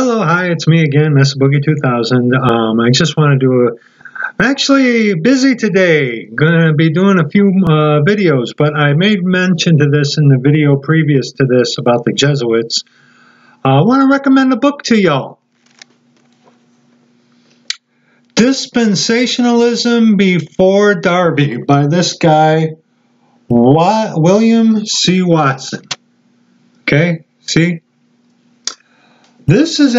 Hello, hi, it's me again, Mr. Boogie 2000. I just want to do I'm actually busy today. Going to be doing a few videos, but I made mention to this in the video previous to this about the Jesuits. I want to recommend a book to y'all. Dispensationalism Before Darby by this guy, William C. Watson. Okay, see? This is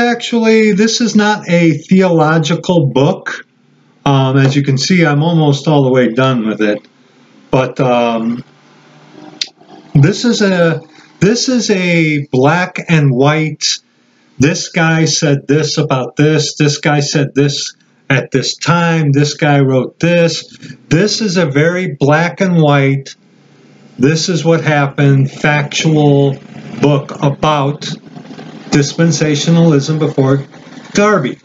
not a theological book. As you can see, I'm almost all the way done with it. But this is a black and white. This guy said this about this. This guy said this at this time. This guy wrote this. This is a very black and white. This is what happened. Factual book about dispensationalism before Darby.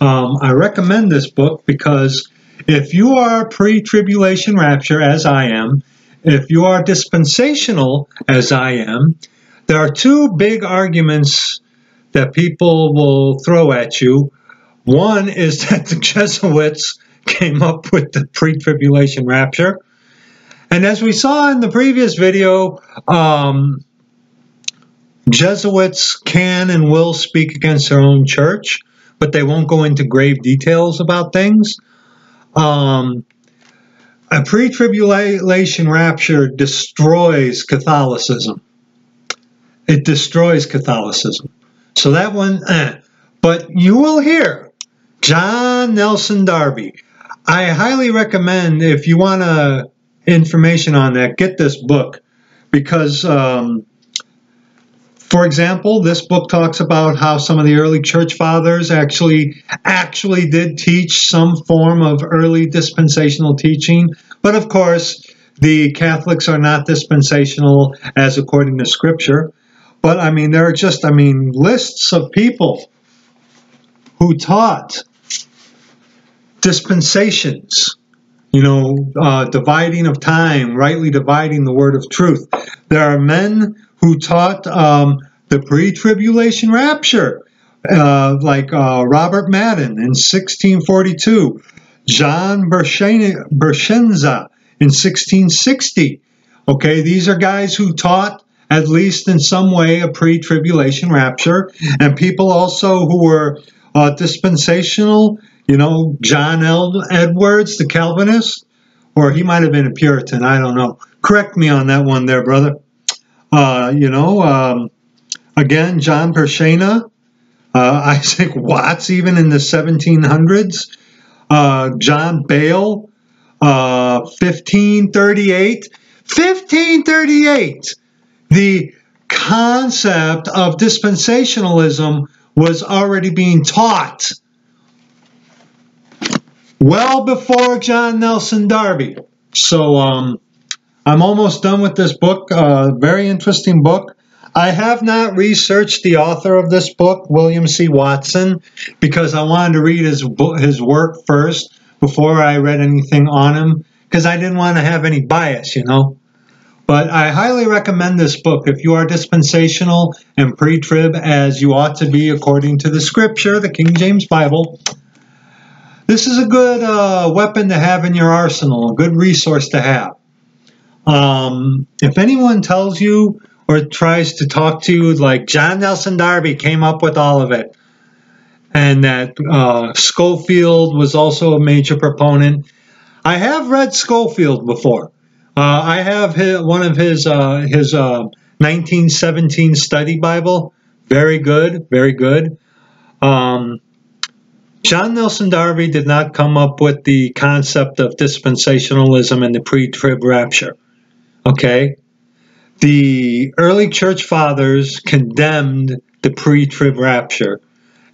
I recommend this book because if you are pre-tribulation rapture, as I am, if you are dispensational, as I am, there are two big arguments that people will throw at you. One is that the Jesuits came up with the pre-tribulation rapture. And as we saw in the previous video, Jesuits can and will speak against their own church, but they won't go into grave details about things. A pre-tribulation rapture destroys Catholicism. It destroys Catholicism. So that one, But you will hear John Nelson Darby. I highly recommend, if you want information on that, get this book. Because, for example, this book talks about how some of the early church fathers actually did teach some form of early dispensational teaching. But of course, the Catholics are not dispensational as according to Scripture. But I mean, there are just, lists of people who taught dispensations, dividing of time, rightly dividing the word of truth. There are men who taught the pre-tribulation rapture, like Robert Madden in 1642, John Bershenza in 1660. Okay, these are guys who taught, at least in some way, a pre-tribulation rapture, and people also who were dispensational, John Edwards, the Calvinist, or he might have been a Puritan, I don't know. Correct me on that one there, brother. Again, John Bershenza, Isaac Watts, even in the 1700s, John Bale, 1538. 1538! The concept of dispensationalism was already being taught well before John Nelson Darby. So, I'm almost done with this book. Very interesting book. I have not researched the author of this book, William C. Watson, because I wanted to read his work first before I read anything on him, because I didn't want to have any bias, But I highly recommend this book if you are dispensational and pre-trib, as you ought to be according to the Scripture, the King James Bible. This is a good weapon to have in your arsenal, a good resource to have. If anyone tells you or tries to talk to you like John Nelson Darby came up with all of it, and that Schofield was also a major proponent, I have read Schofield before. I have one of his 1917 study Bible. Very good, very good. John Nelson Darby did not come up with the concept of dispensationalism and the pre-trib rapture. Okay? The early church fathers condemned the pre-trib rapture.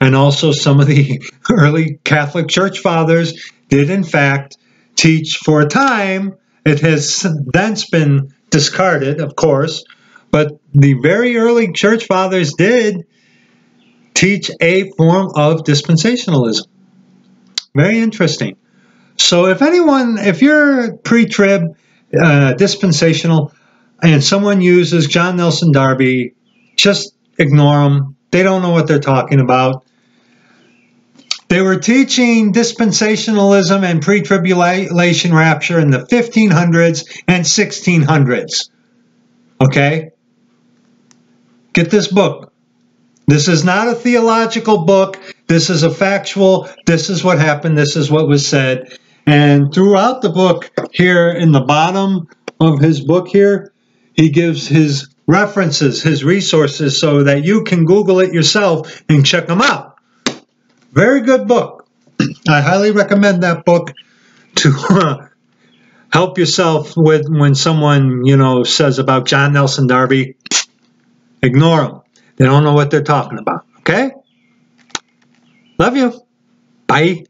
And also some of the early Catholic church fathers did in fact teach for a time. It has thence been discarded, of course. But the very early church fathers did teach a form of dispensationalism. Very interesting. So if you're pre-trib, dispensational, and someone uses John Nelson Darby, just ignore them. They don't know what they're talking about. They were teaching dispensationalism and pre-tribulation rapture in the 1500s and 1600s. Okay? Get this book. This is not a theological book. This is a factual, this is what happened, this is what was said. And throughout the book here in the bottom of his book here, he gives his references, his resources, so that you can Google it yourself and check them out. Very good book. I highly recommend that book to help yourself with when someone, says about John Nelson Darby. Ignore them. They don't know what they're talking about. Okay? Love you. Bye.